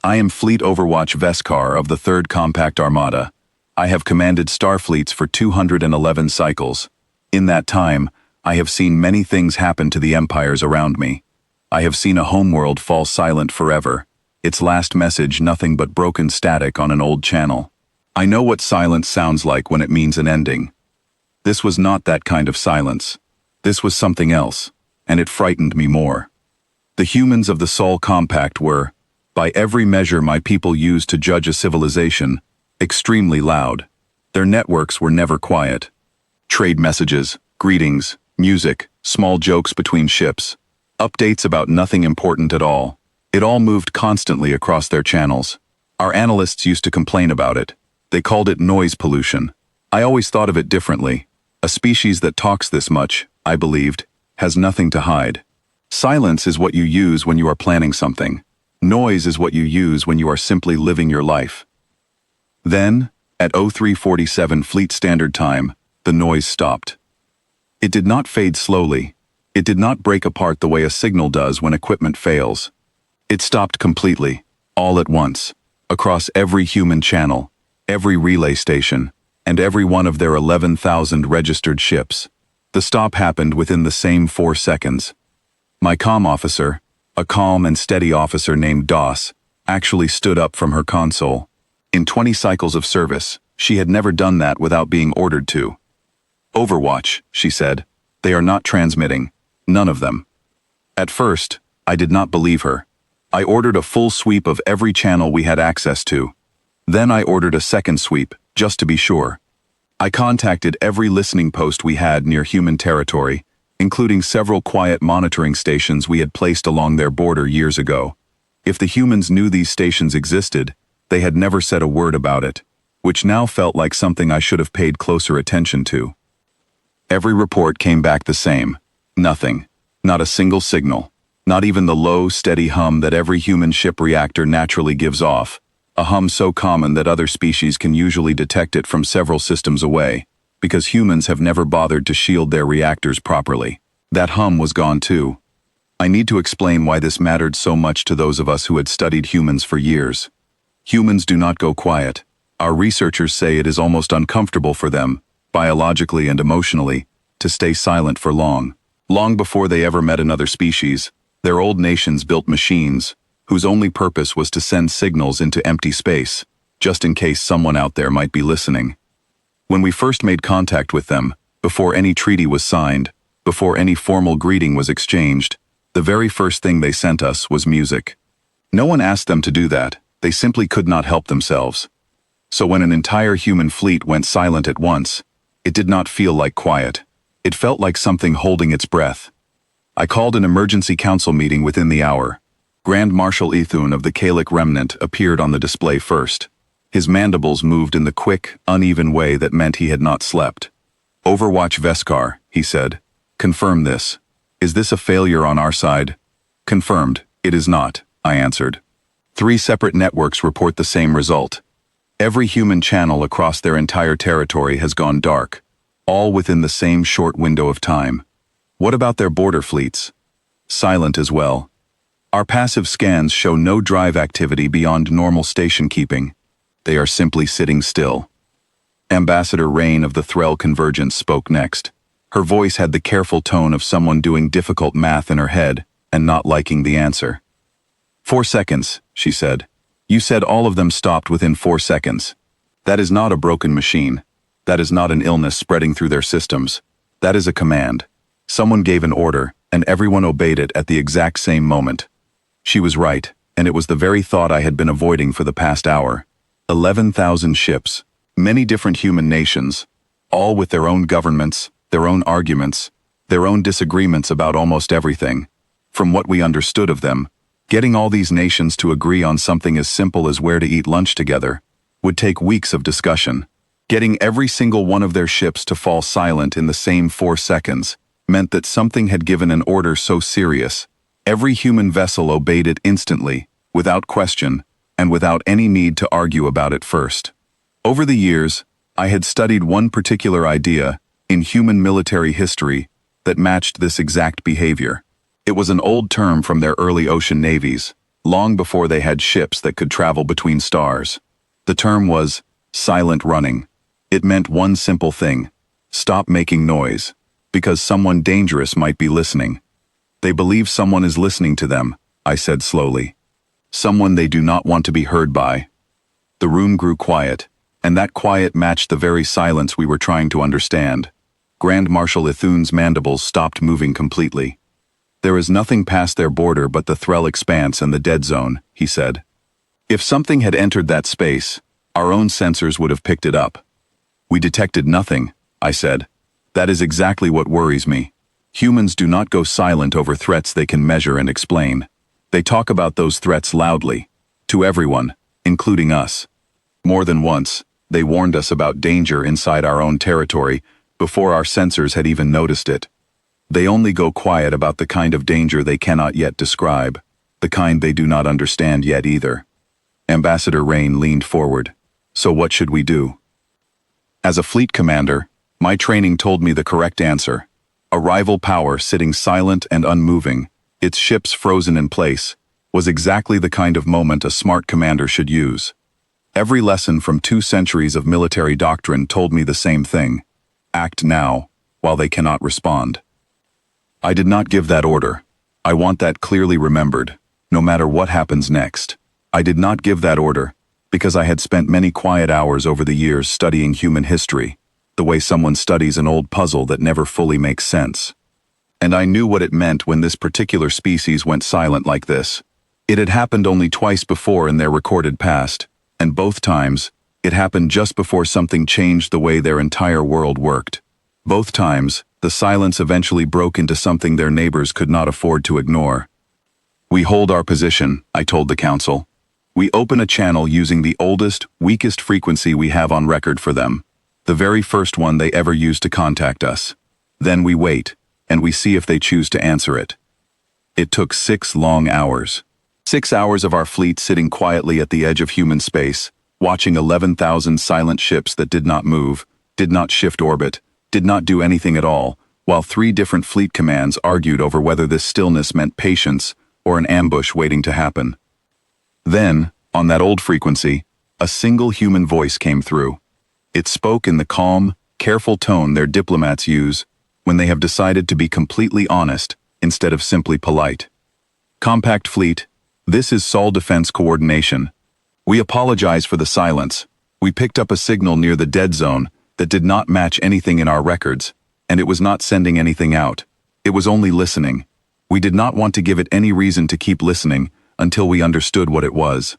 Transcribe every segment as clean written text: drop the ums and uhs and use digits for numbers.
I am Fleet Overwatch Veskar of the 3rd Compact Armada. I have commanded Starfleets for 211 cycles. In that time, I have seen many things happen to the empires around me. I have seen a homeworld fall silent forever, its last message nothing but broken static on an old channel. I know what silence sounds like when it means an ending. This was not that kind of silence. This was something else, and it frightened me more. The humans of the Sol Compact were, by every measure my people used to judge a civilization, extremely loud. Their networks were never quiet. Trade messages, greetings, music, small jokes between ships, updates about nothing important at all. It all moved constantly across their channels. Our analysts used to complain about it. They called it noise pollution. I always thought of it differently. A species that talks this much, I believed, has nothing to hide. Silence is what you use when you are planning something. Noise is what you use when you are simply living your life. Then, at 0347 Fleet Standard Time, the noise stopped. It did not fade slowly. It did not break apart the way a signal does when equipment fails. It stopped completely, all at once, across every human channel, every relay station, and every one of their 11,000 registered ships. The stop happened within the same 4 seconds. My comm officer, a calm and steady officer named Doss, actually stood up from her console. In 20 cycles of service, she had never done that without being ordered to. "Overwatch," she said. "They are not transmitting. None of them." At first, I did not believe her. I ordered a full sweep of every channel we had access to. Then I ordered a second sweep, just to be sure. I contacted every listening post we had near human territory, including several quiet monitoring stations we had placed along their border years ago. If the humans knew these stations existed, they had never said a word about it, which now felt like something I should have paid closer attention to. Every report came back the same. Nothing. Not a single signal. Not even the low, steady hum that every human ship reactor naturally gives off, a hum so common that other species can usually detect it from several systems away, because humans have never bothered to shield their reactors properly. That hum was gone too. I need to explain why this mattered so much to those of us who had studied humans for years. Humans do not go quiet. Our researchers say it is almost uncomfortable for them, biologically and emotionally, to stay silent for long. Long before they ever met another species, their old nations built machines, whose only purpose was to send signals into empty space, just in case someone out there might be listening. When we first made contact with them, before any treaty was signed, before any formal greeting was exchanged, the very first thing they sent us was music. No one asked them to do that, they simply could not help themselves. So when an entire human fleet went silent at once, it did not feel like quiet. It felt like something holding its breath. I called an emergency council meeting within the hour. Grand Marshal Ethun of the Kalic Remnant appeared on the display first. His mandibles moved in the quick, uneven way that meant he had not slept. "Overwatch Veskar," he said. "Confirm this. Is this a failure on our side?" "Confirmed, it is not," I answered. 3 separate networks report the same result. Every human channel across their entire territory has gone dark, all within the same short window of time. What about their border fleets? Silent as well. Our passive scans show no drive activity beyond normal station keeping. They are simply sitting still. Ambassador Rain of the Threll Convergence spoke next. Her voice had the careful tone of someone doing difficult math in her head and not liking the answer. 4 seconds, she said. You said all of them stopped within 4 seconds. That is not a broken machine. That is not an illness spreading through their systems. That is a command. Someone gave an order, and everyone obeyed it at the exact same moment. She was right, and it was the very thought I had been avoiding for the past hour. 11,000 ships, many different human nations, all with their own governments, their own arguments, their own disagreements about almost everything. From what we understood of them, getting all these nations to agree on something as simple as where to eat lunch together would take weeks of discussion. Getting every single one of their ships to fall silent in the same 4 seconds meant that something had given an order so serious. Every human vessel obeyed it instantly, without question, and without any need to argue about it first. Over the years, I had studied one particular idea in human military history that matched this exact behavior. It was an old term from their early ocean navies, long before they had ships that could travel between stars. The term was silent running. It meant one simple thing: stop making noise, because someone dangerous might be listening. They believe someone is listening to them, I said slowly. Someone they do not want to be heard by. The room grew quiet, and that quiet matched the very silence we were trying to understand. Grand Marshal Ithun's mandibles stopped moving completely. There is nothing past their border but the Threll expanse and the dead zone, he said. If something had entered that space, our own sensors would have picked it up. We detected nothing, I said. That is exactly what worries me. Humans do not go silent over threats they can measure and explain. They talk about those threats loudly, to everyone, including us. More than once, they warned us about danger inside our own territory before our sensors had even noticed it. They only go quiet about the kind of danger they cannot yet describe, the kind they do not understand yet either. Ambassador Rain leaned forward. So what should we do? As a fleet commander, my training told me the correct answer. A rival power sitting silent and unmoving, its ships frozen in place, was exactly the kind of moment a smart commander should use. Every lesson from 2 centuries of military doctrine told me the same thing. Act now, while they cannot respond. I did not give that order. I want that clearly remembered, no matter what happens next. I did not give that order, because I had spent many quiet hours over the years studying human history, the way someone studies an old puzzle that never fully makes sense. And I knew what it meant when this particular species went silent like this. It had happened only twice before in their recorded past, and both times, it happened just before something changed the way their entire world worked. Both times, the silence eventually broke into something their neighbors could not afford to ignore. We hold our position, I told the council. We open a channel using the oldest, weakest frequency we have on record for them, the very first one they ever used to contact us. Then we wait, and we see if they choose to answer it. It took 6 long hours. 6 hours of our fleet sitting quietly at the edge of human space, watching 11,000 silent ships that did not move, did not shift orbit, did not do anything at all, while 3 different fleet commands argued over whether this stillness meant patience or an ambush waiting to happen. Then, on that old frequency, a single human voice came through. It spoke in the calm, careful tone their diplomats use when they have decided to be completely honest instead of simply polite. Compact Fleet, this is Sol Defense Coordination. We apologize for the silence. We picked up a signal near the dead zone that did not match anything in our records, and it was not sending anything out. It was only listening. We did not want to give it any reason to keep listening until we understood what it was.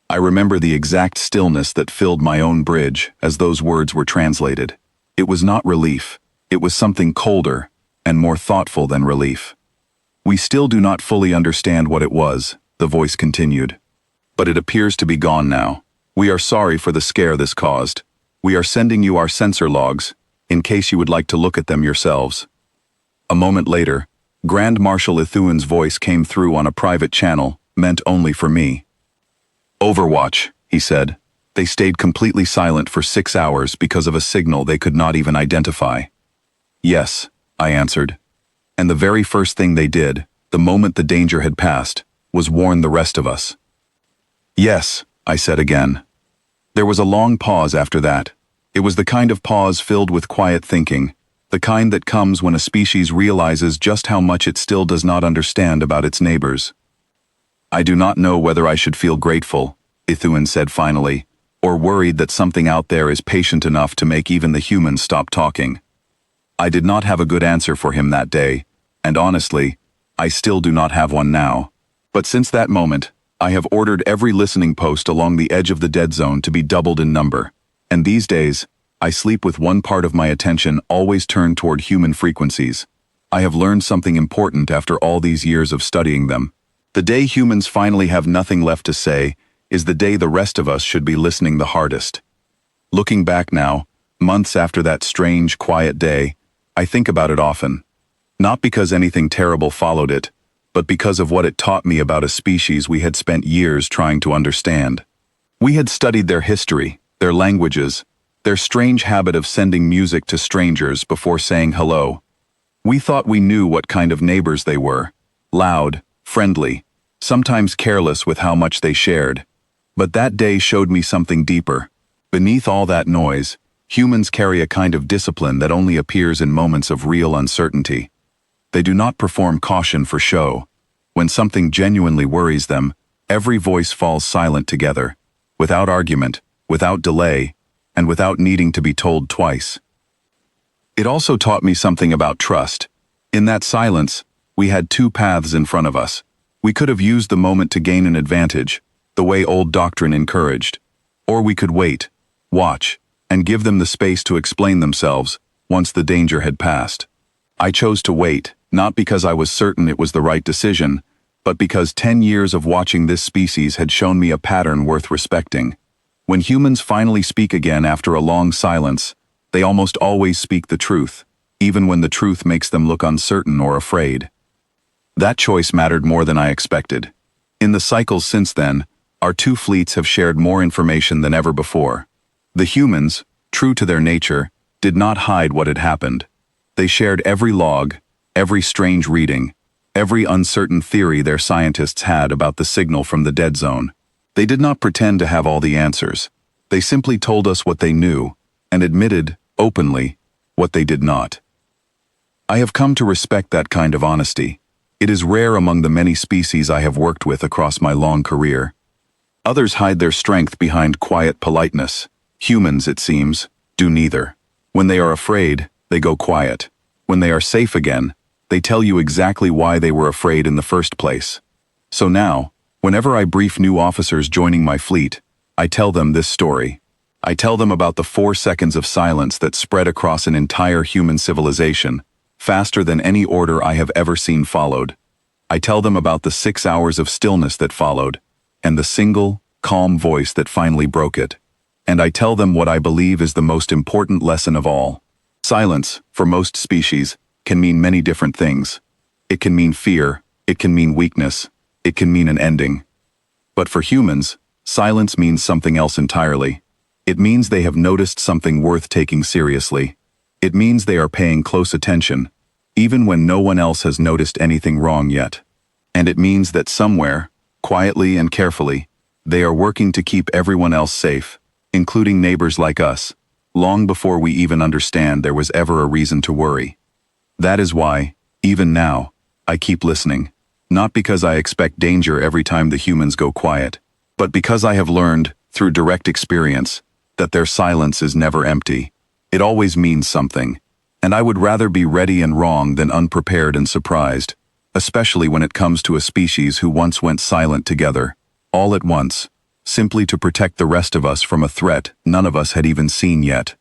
I remember the exact stillness that filled my own bridge as those words were translated. It was not relief. It was something colder and more thoughtful than relief. We still do not fully understand what it was, the voice continued. But it appears to be gone now. We are sorry for the scare this caused. We are sending you our sensor logs, in case you would like to look at them yourselves. A moment later, Grand Marshal Ithun's voice came through on a private channel, meant only for me. Overwatch, he said. They stayed completely silent for 6 hours because of a signal they could not even identify. Yes, I answered. And the very first thing they did, the moment the danger had passed, was warn the rest of us. Yes, I said again. There was a long pause after that. It was the kind of pause filled with quiet thinking, the kind that comes when a species realizes just how much it still does not understand about its neighbors. I do not know whether I should feel grateful, Ithun said finally, or worried that something out there is patient enough to make even the humans stop talking. I did not have a good answer for him that day, and honestly, I still do not have one now. But since that moment, I have ordered every listening post along the edge of the dead zone to be doubled in number, and these days, I sleep with one part of my attention always turned toward human frequencies. I have learned something important after all these years of studying them. The day humans finally have nothing left to say is the day the rest of us should be listening the hardest. Looking back now, months after that strange, quiet day, I think about it often. Not because anything terrible followed it, but because of what it taught me about a species we had spent years trying to understand. We had studied their history, their languages, their strange habit of sending music to strangers before saying hello. We thought we knew what kind of neighbors they were: loud, friendly, sometimes careless with how much they shared. But that day showed me something deeper. Beneath all that noise, humans carry a kind of discipline that only appears in moments of real uncertainty. They do not perform caution for show. When something genuinely worries them, every voice falls silent together, without argument, without delay, and without needing to be told twice. It also taught me something about trust. In that silence, we had two paths in front of us. We could have used the moment to gain an advantage, the way old doctrine encouraged. Or we could wait, watch, and give them the space to explain themselves once the danger had passed. I chose to wait, not because I was certain it was the right decision, but because 10 years of watching this species had shown me a pattern worth respecting. When humans finally speak again after a long silence, they almost always speak the truth, even when the truth makes them look uncertain or afraid. That choice mattered more than I expected. In the cycles since then, our two fleets have shared more information than ever before. The humans, true to their nature, did not hide what had happened. They shared every log, every strange reading, every uncertain theory their scientists had about the signal from the dead zone. They did not pretend to have all the answers. They simply told us what they knew, and admitted, openly, what they did not. I have come to respect that kind of honesty. It is rare among the many species I have worked with across my long career. Others hide their strength behind quiet politeness. Humans, it seems, do neither. When they are afraid, they go quiet. When they are safe again, they tell you exactly why they were afraid in the first place. So now, whenever I brief new officers joining my fleet, I tell them this story. I tell them about the 4 seconds of silence that spread across an entire human civilization, faster than any order I have ever seen followed. I tell them about the 6 hours of stillness that followed, and the single, calm voice that finally broke it. And I tell them what I believe is the most important lesson of all. Silence, for most species, can mean many different things. It can mean fear, it can mean weakness, it can mean an ending. But for humans, silence means something else entirely. It means they have noticed something worth taking seriously. It means they are paying close attention, even when no one else has noticed anything wrong yet. And it means that somewhere, quietly and carefully, they are working to keep everyone else safe, including neighbors like us, long before we even understand there was ever a reason to worry. That is why, even now, I keep listening, not because I expect danger every time the humans go quiet, but because I have learned, through direct experience, that their silence is never empty. It always means something, and I would rather be ready and wrong than unprepared and surprised, especially when it comes to a species who once went silent together, all at once, simply to protect the rest of us from a threat none of us had even seen yet.